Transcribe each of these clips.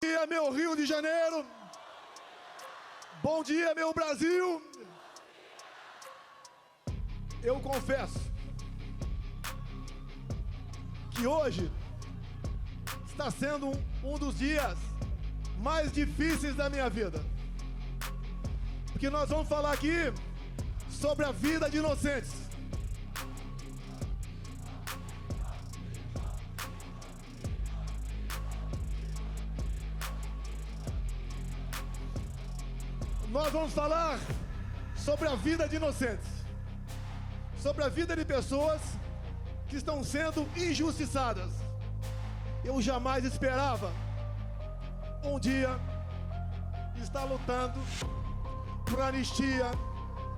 Bom dia, meu Rio de Janeiro. Bom dia, meu Brasil. Eu confesso que hoje está sendo um dos dias mais difíceis da minha vida. Porque nós vamos falar aqui sobre a vida de inocentes. Nós vamos falar sobre a vida de inocentes, sobre a vida de pessoas que estão sendo injustiçadas. Eu jamais esperava um dia estar lutando por anistia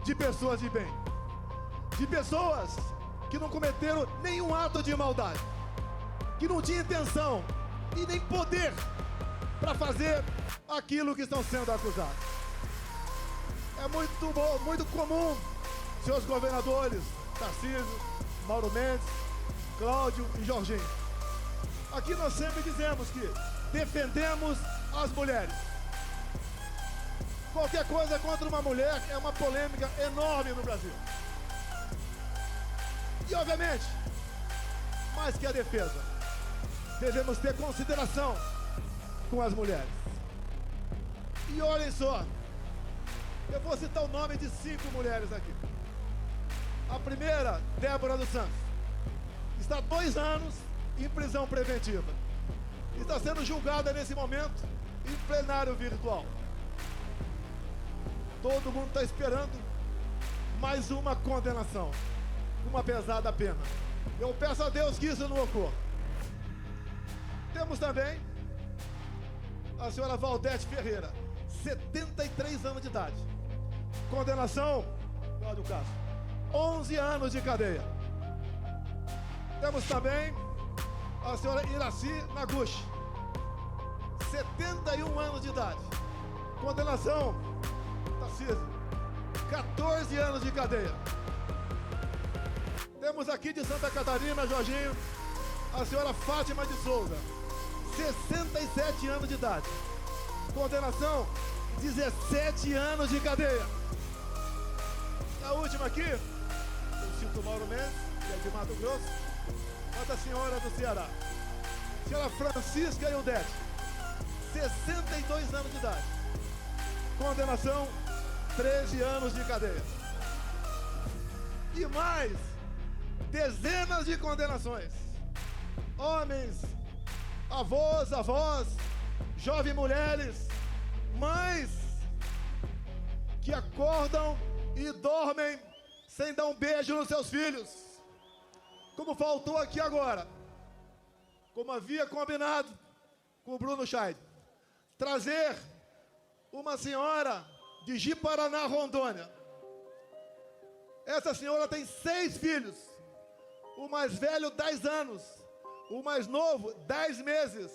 de pessoas de bem, de pessoas que não cometeram nenhum ato de maldade, que não tinham intenção e nem poder para fazer aquilo que estão sendo acusados. É muito comum, seus governadores, Tarcísio, Mauro Mendes, Cláudio e Jorginho. Aqui nós sempre dizemos que defendemos as mulheres. Qualquer coisa contra uma mulher é uma polêmica enorme no Brasil. E obviamente, mais que a defesa, devemos ter consideração com as mulheres. E olhem só, eu vou citar o nome de 5 mulheres aqui. A primeira, Débora dos Santos, está há 2 anos em prisão preventiva. Está sendo julgada nesse momento em plenário virtual. Todo mundo está esperando mais uma condenação, uma pesada pena. Eu peço a Deus que isso não ocorra. Temos também a senhora Valdete Ferreira, 73 anos de idade. Condenação, Cláudio Castro, 11 anos de cadeia. Temos também a senhora Iraci Naguchi, 71 anos de idade. Condenação, Tarcísio, 14 anos de cadeia. Temos aqui de Santa Catarina, Jorginho, a senhora Fátima de Souza, 67 anos de idade. Condenação, 17 anos de cadeia. A última aqui, eu cito o Mauro Mendes, que é de Mato Grosso, outra senhora do Ceará, senhora Francisca Ildete, 62 anos de idade. Condenação, 13 anos de cadeia. E mais dezenas de condenações. Homens, avós, jovens mulheres, mães que acordam e dormem sem dar um beijo nos seus filhos. Como faltou aqui agora, como havia combinado com o Bruno Scheid, trazer uma senhora de Ji-Paraná, Rondônia. Essa senhora tem 6 filhos. O mais velho, 10 anos. O mais novo, 10 meses.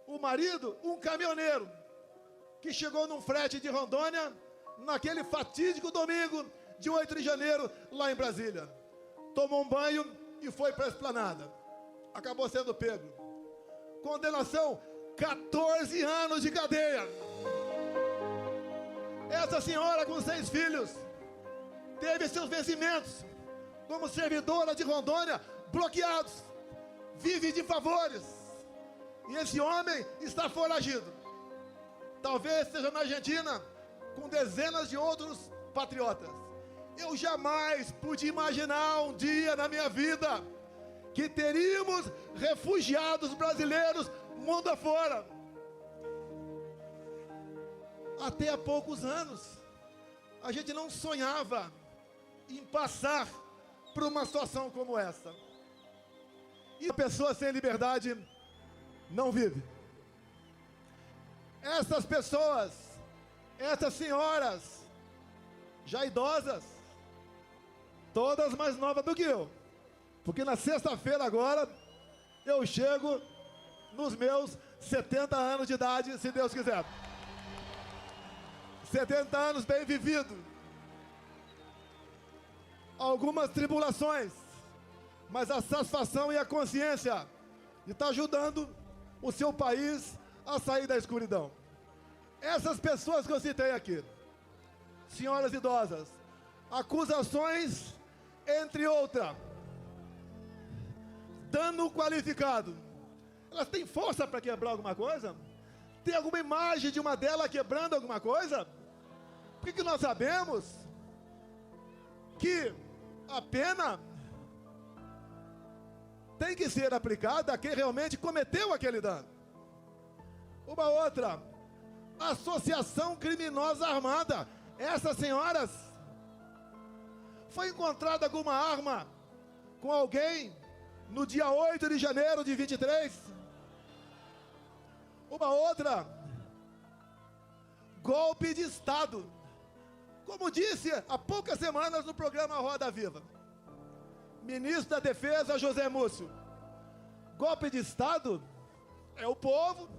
O marido, um caminhoneiro, que chegou num frete de Rondônia naquele fatídico domingo de 8 de janeiro, lá em Brasília. Tomou um banho e foi para a esplanada. Acabou sendo pego. Condenação, 14 anos de cadeia. Essa senhora com 6 filhos teve seus vencimentos como servidora de Rondônia bloqueados. Vive de favores. E esse homem está foragido. Talvez seja na Argentina, com dezenas de outros patriotas. Eu jamais pude imaginar um dia na minha vida que teríamos refugiados brasileiros mundo afora. Até há poucos anos, a gente não sonhava em passar por uma situação como essa. E a pessoa sem liberdade não vive. Essas pessoas, essas senhoras, já idosas, todas mais novas do que eu, porque na sexta-feira agora, eu chego nos meus 70 anos de idade, se Deus quiser. 70 anos bem vivido. Algumas tribulações, mas a satisfação e a consciência de estar ajudando o seu país a sair da escuridão. Essas pessoas que eu citei aqui, senhoras idosas, acusações, entre outras, dano qualificado, elas têm força para quebrar alguma coisa? Tem alguma imagem de uma delas quebrando alguma coisa? Porque nós sabemos que a pena tem que ser aplicada a quem realmente cometeu aquele dano. Uma outra, associação criminosa armada. Essas senhoras, foi encontrada alguma arma com alguém no dia 8 de janeiro de 23? Uma outra, golpe de Estado. Como disse há poucas semanas no programa Roda Viva, ministro da Defesa José Múcio, golpe de Estado é o povo,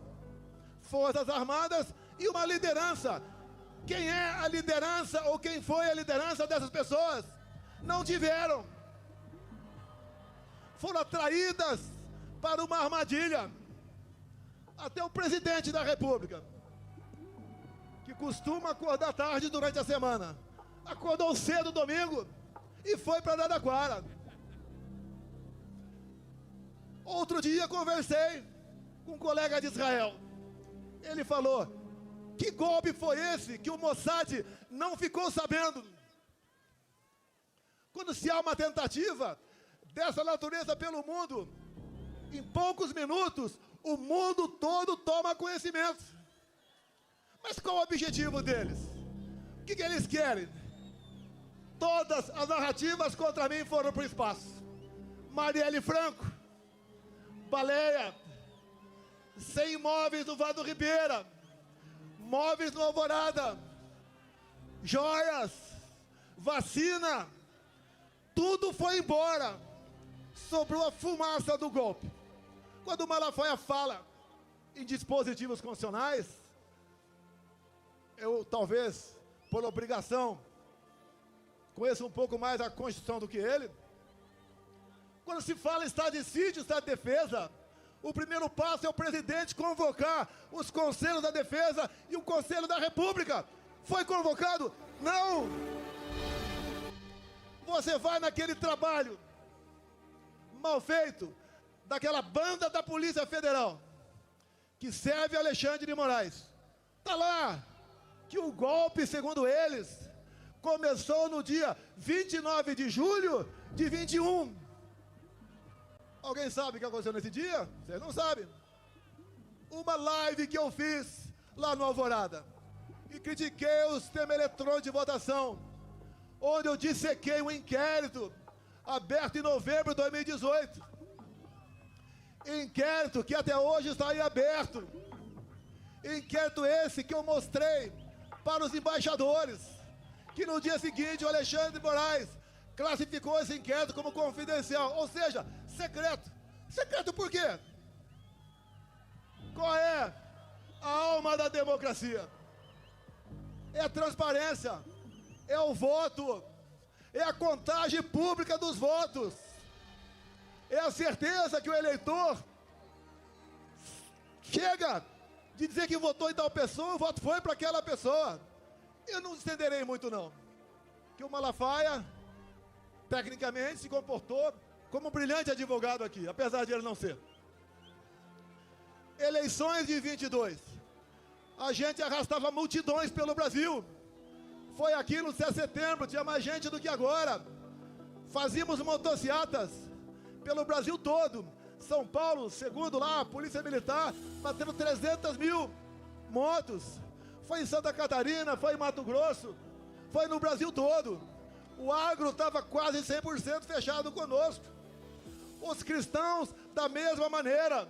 Forças Armadas e uma liderança. Quem é a liderança ou quem foi a liderança dessas pessoas? Não tiveram. Foram atraídas para uma armadilha. Até o presidente da República, que costuma acordar tarde durante a semana, acordou cedo domingo e foi para Araraquara. Outro dia conversei com um colega de Israel. Ele falou: que golpe foi esse que o Mossad não ficou sabendo? Quando se há uma tentativa dessa natureza pelo mundo, em poucos minutos, o mundo todo toma conhecimento. Mas qual o objetivo deles? O que eles querem? Todas as narrativas contra mim foram para o espaço. Marielle Franco, baleia, 100 imóveis no Vado Ribeira, móveis no Alvorada, joias, vacina, tudo foi embora. Sobrou a fumaça do golpe. Quando o Malafaia fala em dispositivos constitucionais, eu talvez, por obrigação, conheço um pouco mais a Constituição do que ele. Quando se fala em estado de sítio, estado de defesa, o primeiro passo é o presidente convocar os conselhos da defesa e o Conselho da República. Foi convocado? Não! Você vai naquele trabalho mal feito daquela banda da Polícia Federal que serve Alexandre de Moraes. Está lá que o golpe, segundo eles, começou no dia 29 de julho de 21. Alguém sabe o que aconteceu nesse dia? Vocês não sabem. Uma live que eu fiz lá no Alvorada e critiquei o sistema eletrônico de votação, onde eu dissequei um inquérito aberto em novembro de 2018. Inquérito que até hoje está aí aberto. Inquérito esse que eu mostrei para os embaixadores, que no dia seguinte o Alexandre de Moraes classificou esse inquérito como confidencial, ou seja, secreto. Secreto por quê? Qual é a alma da democracia? É a transparência, é o voto, é a contagem pública dos votos, é a certeza que o eleitor chega de dizer que votou em tal pessoa, o voto foi para aquela pessoa. Eu não estenderei muito não, que o Malafaia tecnicamente se comportou como um brilhante advogado aqui, apesar de ele não ser. Eleições de 22, a gente arrastava multidões pelo Brasil. Foi aqui no 7 de setembro, tinha mais gente do que agora. Fazíamos motocicletas pelo Brasil todo. São Paulo, segundo lá a Polícia Militar, batendo 300 mil motos. Foi em Santa Catarina, foi em Mato Grosso, foi no Brasil todo. O agro estava quase 100% fechado conosco. Os cristãos, da mesma maneira.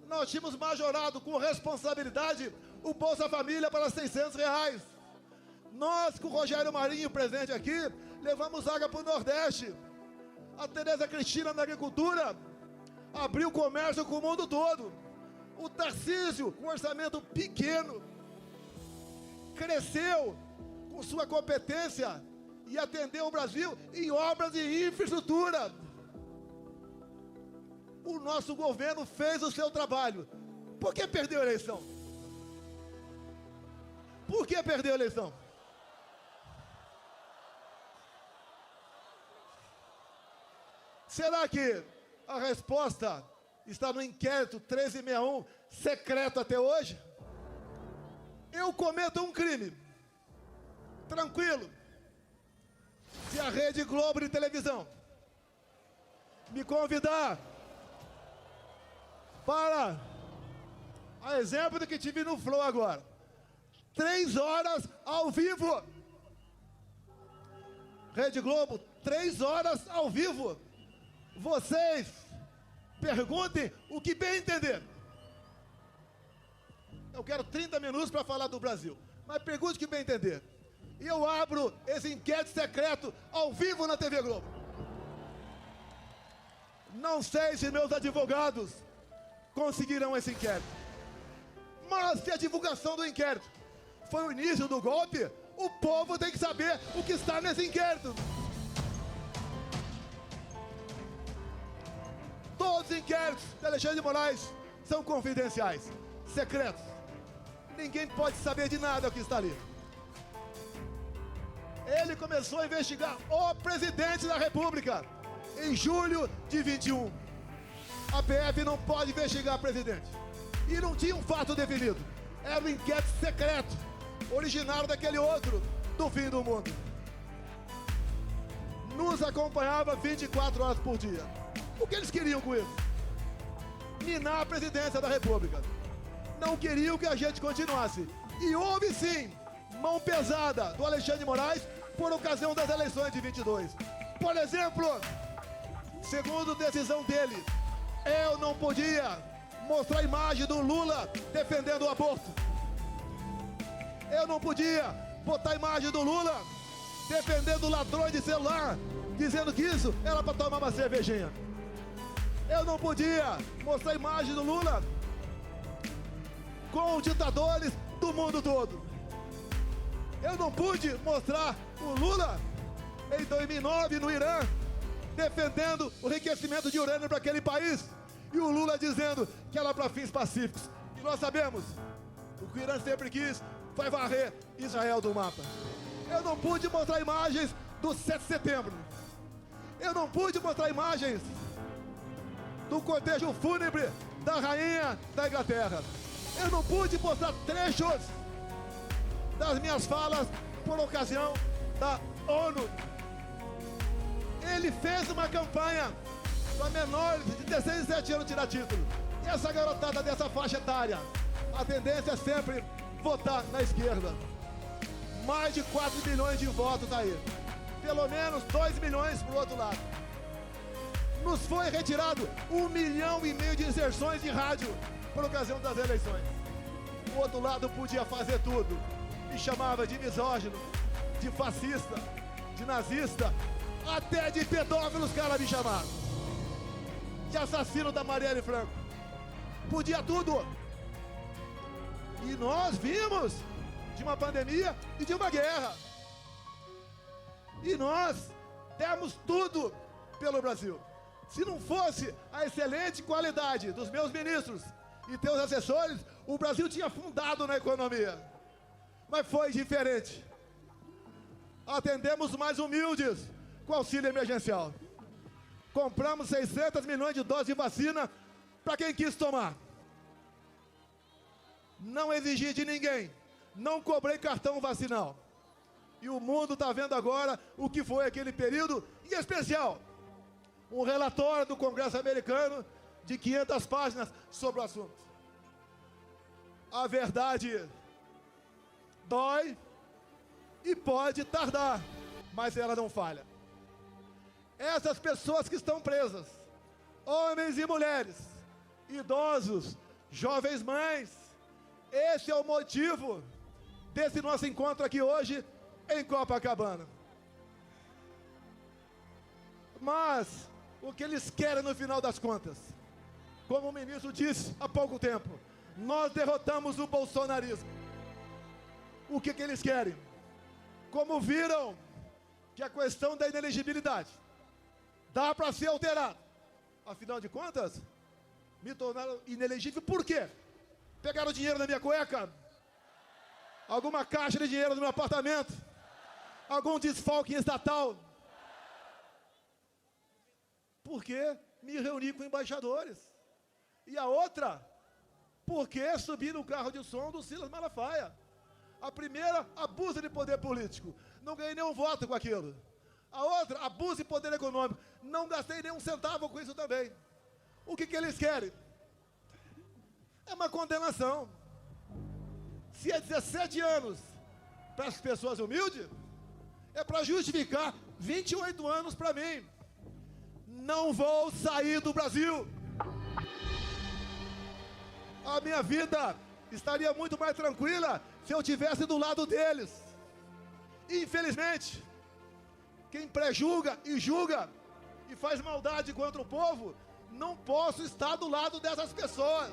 Nós tínhamos majorado com responsabilidade o Bolsa Família para R$600. Nós, com o Rogério Marinho presente aqui, levamos água para o Nordeste. A Tereza Cristina na agricultura abriu comércio com o mundo todo. O Tarcísio, com orçamento pequeno, cresceu com sua competência e atendeu o Brasil em obras de infraestrutura. O nosso governo fez o seu trabalho. Por que perdeu a eleição? Por que perdeu a eleição? Será que a resposta está no inquérito 1361, secreto até hoje? Eu cometo um crime, tranquilo, se a Rede Globo de televisão me convidar para, a exemplo do que tive no Flow agora, 3 horas ao vivo. Rede Globo, 3 horas ao vivo. Vocês perguntem o que bem entender. Eu quero 30 minutos para falar do Brasil, mas pergunte o que bem entender. E eu abro esse inquérito secreto ao vivo na TV Globo. Não sei se meus advogados conseguirão esse inquérito. Mas se a divulgação do inquérito foi o início do golpe, o povo tem que saber o que está nesse inquérito. Todos os inquéritos de Alexandre de Moraes são confidenciais, secretos. Ninguém pode saber de nada o que está ali. Ele começou a investigar o presidente da República em julho de 21. A PF não pode investigar presidente. E não tinha um fato definido. Era um inquérito secreto, originário daquele outro, do fim do mundo. Nos acompanhava 24 horas por dia. O que eles queriam com isso? Minar a presidência da República. Não queriam que a gente continuasse. E houve sim mão pesada do Alexandre de Moraes por ocasião das eleições de 22. Por exemplo, segundo decisão dele, eu não podia mostrar a imagem do Lula defendendo o aborto. Eu não podia botar a imagem do Lula defendendo ladrões de celular, dizendo que isso era para tomar uma cervejinha. Eu não podia mostrar a imagem do Lula com ditadores do mundo todo. Eu não pude mostrar o Lula em 2009 no Irã defendendo o enriquecimento de urânio para aquele país e o Lula dizendo que era para fins pacíficos. E nós sabemos, o que o Irã sempre quis foi varrer Israel do mapa. Eu não pude mostrar imagens do 7 de setembro. Eu não pude mostrar imagens do cortejo fúnebre da rainha da Inglaterra. Eu não pude mostrar trechos das minhas falas por ocasião da ONU. Ele fez uma campanha para menores de 16 e 17 anos tirar título. E essa garotada dessa faixa etária, a tendência é sempre votar na esquerda. Mais de 4 milhões de votos aí. Pelo menos 2 milhões para o outro lado. Nos foi retirado 1,5 milhão de inserções de rádio por ocasião das eleições. O outro lado podia fazer tudo. Me chamava de misógino, de fascista, de nazista, até de pedófilo os caras me chamaram. De assassino da Marielle Franco. Podia tudo. E nós vimos de uma pandemia e de uma guerra. E nós demos tudo pelo Brasil. Se não fosse a excelente qualidade dos meus ministros e teus assessores, o Brasil tinha afundado na economia. Mas foi diferente. Atendemos mais humildes com auxílio emergencial. Compramos 600 milhões de doses de vacina para quem quis tomar. Não exigi de ninguém. Não cobrei cartão vacinal. E o mundo está vendo agora o que foi aquele período, em especial, um relatório do Congresso americano de 500 páginas sobre o assunto. A verdade dói e pode tardar, mas ela não falha. Essas pessoas que estão presas, homens e mulheres, idosos, jovens mães, esse é o motivo desse nosso encontro aqui hoje em Copacabana. Mas o que eles querem no final das contas? Como o ministro disse há pouco tempo, nós derrotamos o bolsonarismo. O que eles querem? Como viram que a questão da inelegibilidade dá para ser alterada. Afinal de contas, me tornaram inelegível por quê? Pegaram dinheiro na minha cueca? Alguma caixa de dinheiro no meu apartamento? Algum desfalque estatal? Porque me reuni com embaixadores. E a outra, porque subi no carro de som do Silas Malafaia. A primeira, abuso de poder político. Não ganhei nenhum voto com aquilo. A outra, abuso de poder econômico. Não gastei nenhum centavo com isso também. O que eles querem? É uma condenação. Se é 17 anos para as pessoas humildes, é para justificar 28 anos para mim. Não vou sair do Brasil. A minha vida estaria muito mais tranquila se eu estivesse do lado deles. Infelizmente, quem pré-julga e julga e faz maldade contra o povo, não posso estar do lado dessas pessoas.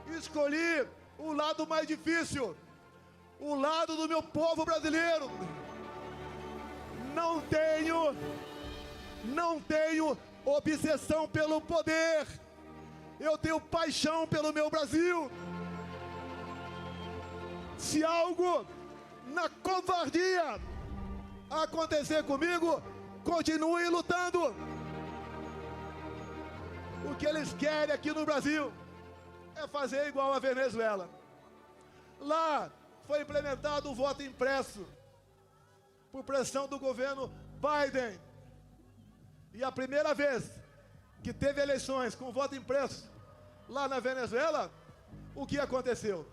Escolhi o lado mais difícil, o lado do meu povo brasileiro. Não tenho obsessão pelo poder. Eu tenho paixão pelo meu Brasil. Se algo na covardia acontecer comigo, continue lutando. O que eles querem aqui no Brasil é fazer igual a Venezuela. Lá foi implementado o voto impresso por pressão do governo Biden. E a primeira vez que teve eleições com voto impresso lá na Venezuela, o que aconteceu?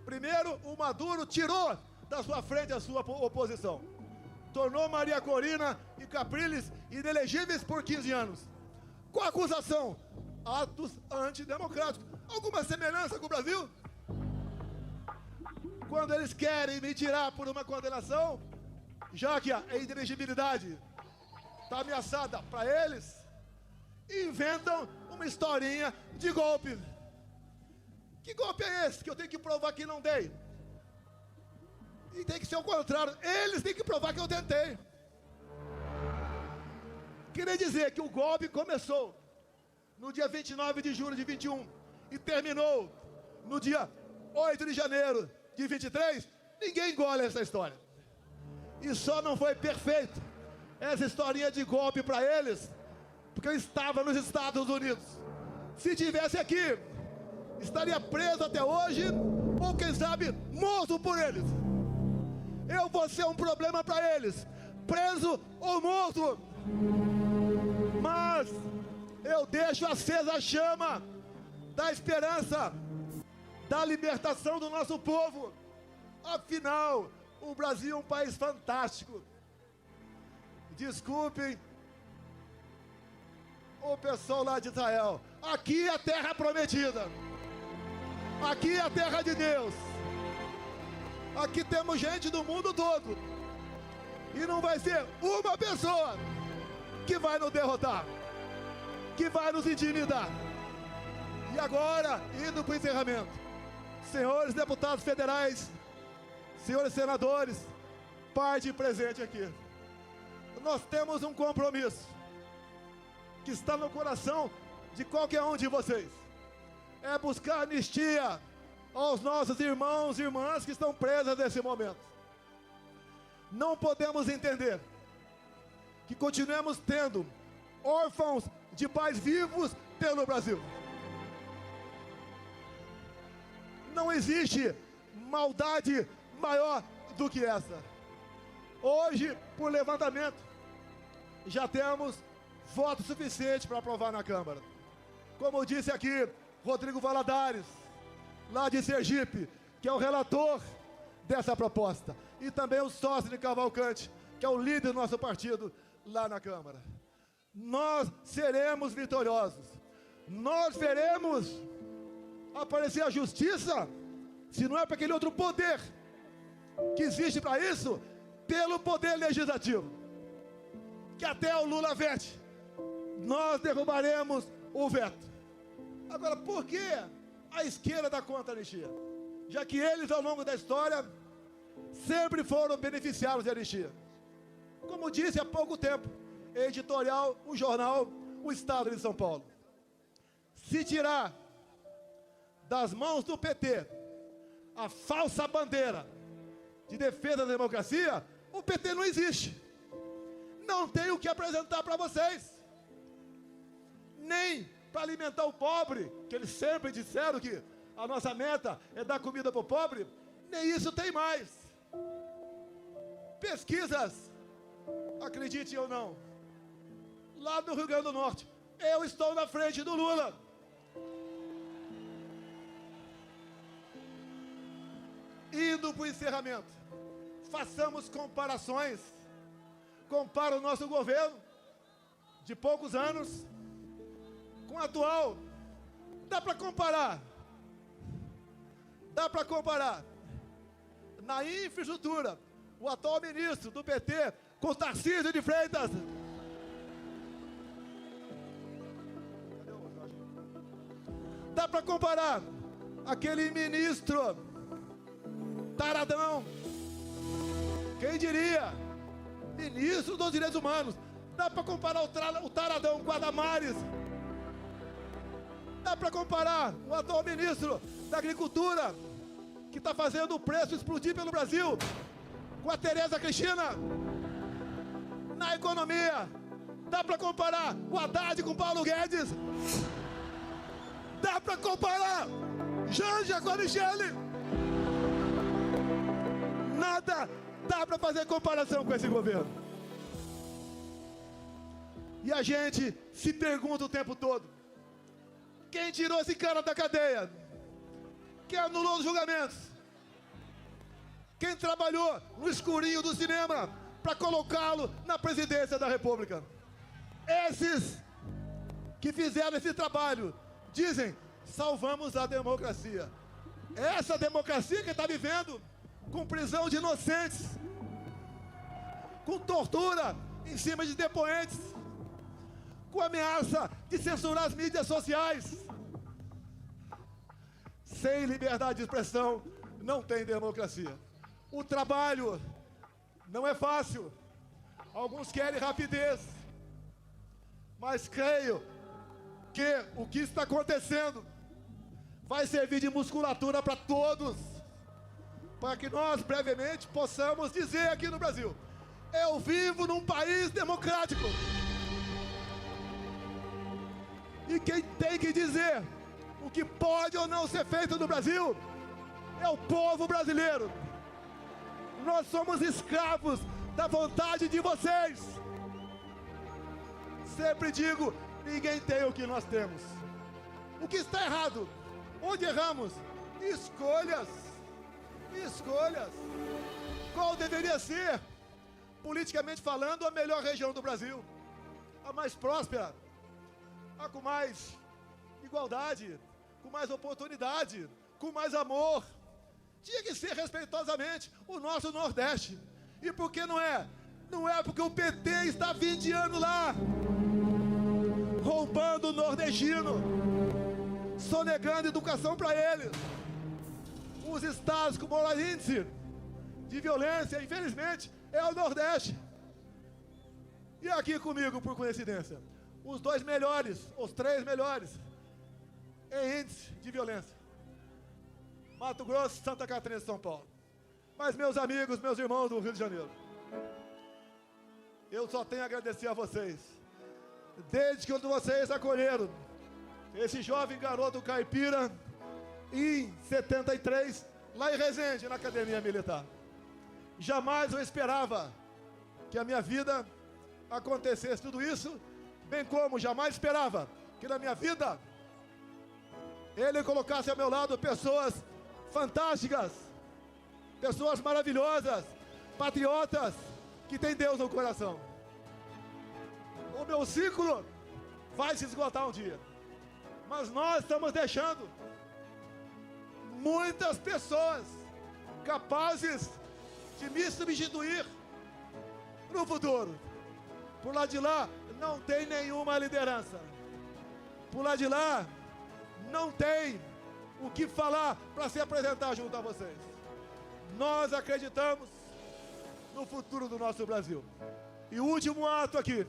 Primeiro, o Maduro tirou da sua frente a sua oposição. Tornou Maria Corina e Capriles inelegíveis por 15 anos. Com a acusação, atos antidemocráticos. Alguma semelhança com o Brasil? Quando eles querem me tirar por uma condenação, já que a inelegibilidade está ameaçada para eles, inventam uma historinha de golpe. Que golpe é esse que eu tenho que provar que não dei? E tem que ser o contrário, eles têm que provar que eu tentei. Queria dizer que o golpe começou no dia 29 de julho de 21 e terminou no dia 8 de janeiro de 23, ninguém engole essa história. E só não foi perfeito essa historinha de golpe para eles, porque eu estava nos Estados Unidos. Se tivesse aqui, estaria preso até hoje, ou quem sabe, morto por eles. Eu vou ser um problema para eles, preso ou morto. Mas eu deixo acesa a chama da esperança, da libertação do nosso povo. Afinal, o Brasil é um país fantástico. Desculpem o pessoal lá de Israel. Aqui é a terra prometida. Aqui é a terra de Deus. Aqui temos gente do mundo todo. E não vai ser uma pessoa que vai nos derrotar, que vai nos intimidar. E agora, indo para o encerramento, senhores deputados federais, senhores senadores, parte presente aqui, nós temos um compromisso que está no coração de qualquer um de vocês. É buscar anistia aos nossos irmãos e irmãs que estão presos nesse momento. Não podemos entender que continuemos tendo órfãos de pais vivos pelo Brasil. Não existe maldade maior do que essa. Hoje, por levantamento, já temos voto suficiente para aprovar na Câmara. Como disse aqui Rodrigo Valadares, lá de Sergipe, que é o relator dessa proposta, e também o sócio de Cavalcante, que é o líder do nosso partido lá na Câmara. Nós seremos vitoriosos. Nós veremos aparecer a justiça, se não é para aquele outro poder que existe para isso, pelo poder legislativo, que até o Lula vete. Nós derrubaremos o veto. Agora, por que a esquerda dá contra a anistia? Já que eles, ao longo da história, sempre foram beneficiários de anistia. Como disse há pouco tempo, editorial, o jornal, o Estado de São Paulo. Se tirar das mãos do PT a falsa bandeira de defesa da democracia, o PT não existe. Não tem o que apresentar para vocês. Nem para alimentar o pobre, que eles sempre disseram que a nossa meta é dar comida para o pobre, nem isso tem mais. Pesquisas, acredite ou não, lá no Rio Grande do Norte, eu estou na frente do Lula. Indo para o encerramento, façamos comparações. Compara o nosso governo de poucos anos com o atual. Dá para comparar. Dá para comparar. Na infraestrutura, o atual ministro do PT com o Tarcísio de Freitas. Dá para comparar aquele ministro taradão, quem diria, ministro dos Direitos Humanos. Dá para comparar o taradão com a Damares. Dá para comparar o atual ministro da Agricultura, que está fazendo o preço explodir pelo Brasil, com a Tereza Cristina. Na economia, dá para comparar o Haddad com o Paulo Guedes. Dá para comparar Janja com a Michele. Nada dá para fazer comparação com esse governo. E a gente se pergunta o tempo todo: quem tirou esse cara da cadeia? Quem anulou os julgamentos? Quem trabalhou no escurinho do cinema para colocá-lo na presidência da República? Esses que fizeram esse trabalho dizem: salvamos a democracia. Essa democracia que está vivendo com prisão de inocentes, com tortura em cima de depoentes, com ameaça de censurar as mídias sociais. Sem liberdade de expressão não tem democracia. O trabalho não é fácil. Alguns querem rapidez, mas creio que o que está acontecendo vai servir de musculatura para todos, para que nós brevemente possamos dizer aqui no Brasil: eu vivo num país democrático. E quem tem que dizer o que pode ou não ser feito no Brasil é o povo brasileiro. Nós somos escravos da vontade de vocês. Sempre digo: ninguém tem o que nós temos. O que está errado? Onde erramos? Escolhas. Escolhas. Qual deveria ser, politicamente falando, a melhor região do Brasil? A mais próspera, a com mais igualdade, com mais oportunidade, com mais amor. Tinha que ser respeitosamente o nosso Nordeste. E por que não é? Não é porque o PT está 20 anos lá, roubando o nordestino, sonegando educação para eles. Os estados com maior índice de violência, infelizmente, é o Nordeste. E aqui comigo, por coincidência, os 2 melhores, os 3 melhores em índice de violência: Mato Grosso, Santa Catarina e São Paulo. Mas, meus amigos, meus irmãos do Rio de Janeiro, eu só tenho a agradecer a vocês. Desde que vocês acolheram esse jovem garoto caipira em 73, lá em Resende, na Academia Militar. Jamais eu esperava que a minha vida acontecesse tudo isso, bem como jamais esperava que na minha vida ele colocasse ao meu lado pessoas fantásticas, pessoas maravilhosas, patriotas, que têm Deus no coração. O meu ciclo vai se esgotar um dia, mas nós estamos deixando muitas pessoas capazes de me substituir no futuro. Por lá de lá não tem nenhuma liderança. Por lá de lá não tem o que falar para se apresentar junto a vocês. Nós acreditamos no futuro do nosso Brasil. E o último ato aqui: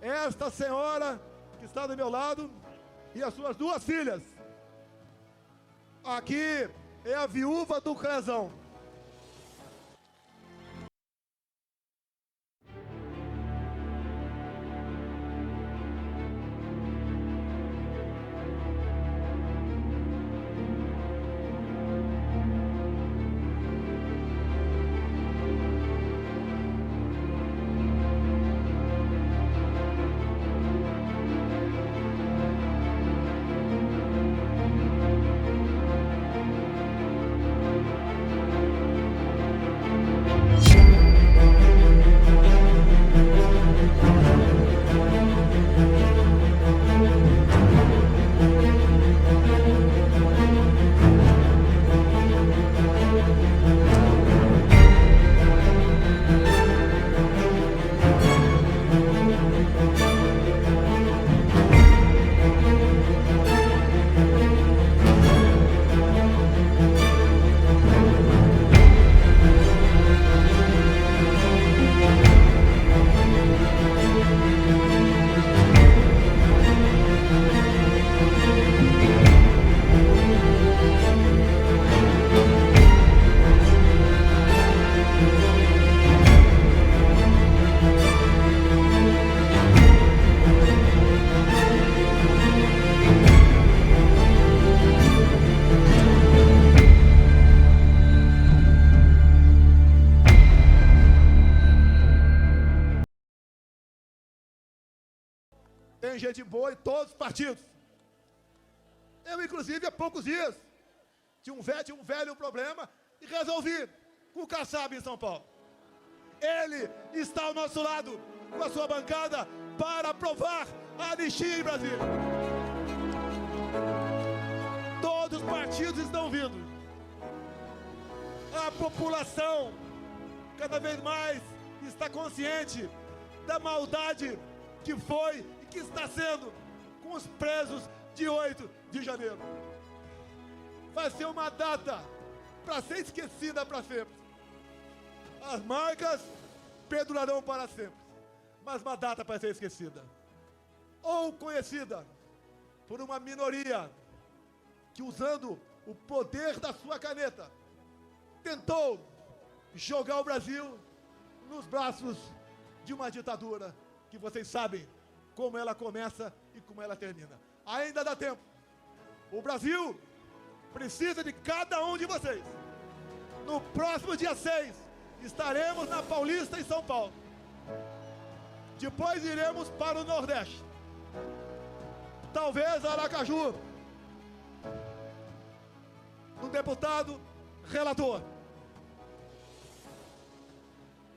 esta senhora que está do meu lado e as suas 2 filhas Aqui é a viúva do Crezão. Tem gente boa em todos os partidos. Eu, inclusive, há poucos dias, tinha um velho problema e resolvi com o Kassab em São Paulo. Ele está ao nosso lado, com a sua bancada, para aprovar a anistia em Brasília. Todos os partidos estão vindo. A população, cada vez mais, está consciente da maldade que foi e que está sendo com os presos de 8 de janeiro. Vai ser uma data para ser esquecida para sempre. As marcas perdurarão para sempre, mas uma data para ser esquecida ou conhecida por uma minoria que, usando o poder da sua caneta, tentou jogar o Brasil nos braços de uma ditadura que vocês sabem como ela começa e como ela termina. Ainda dá tempo. O Brasil precisa de cada um de vocês. No próximo dia 6, estaremos na Paulista, em São Paulo. Depois iremos para o Nordeste. Talvez Aracaju. Um deputado relator.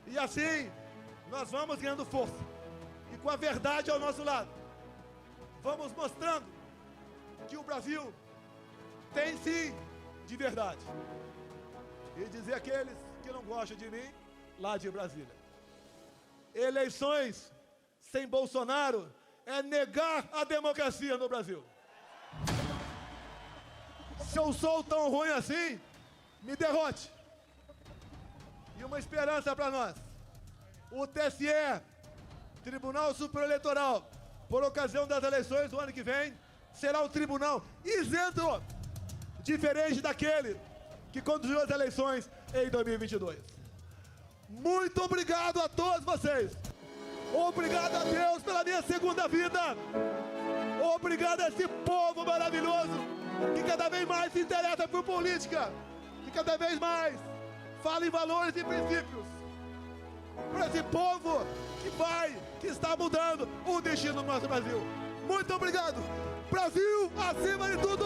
E assim, nós vamos ganhando força. E com a verdade ao nosso lado, vamos mostrando que o Brasil tem sim de verdade. E dizer àqueles que não gostam de mim, lá de Brasília: eleições sem Bolsonaro é negar a democracia no Brasil. Se eu sou tão ruim assim, me derrote. E uma esperança para nós: o TSE, Tribunal Superior Eleitoral, por ocasião das eleições do ano que vem, será um tribunal isento, diferente daquele que conduziu as eleições em 2022. Muito obrigado a todos vocês. Obrigado a Deus pela minha segunda vida. Obrigado a esse povo maravilhoso que cada vez mais se interessa por política, que cada vez mais fala em valores e princípios. Para esse povo que está mudando o destino do nosso Brasil. Muito obrigado. Brasil, acima de tudo.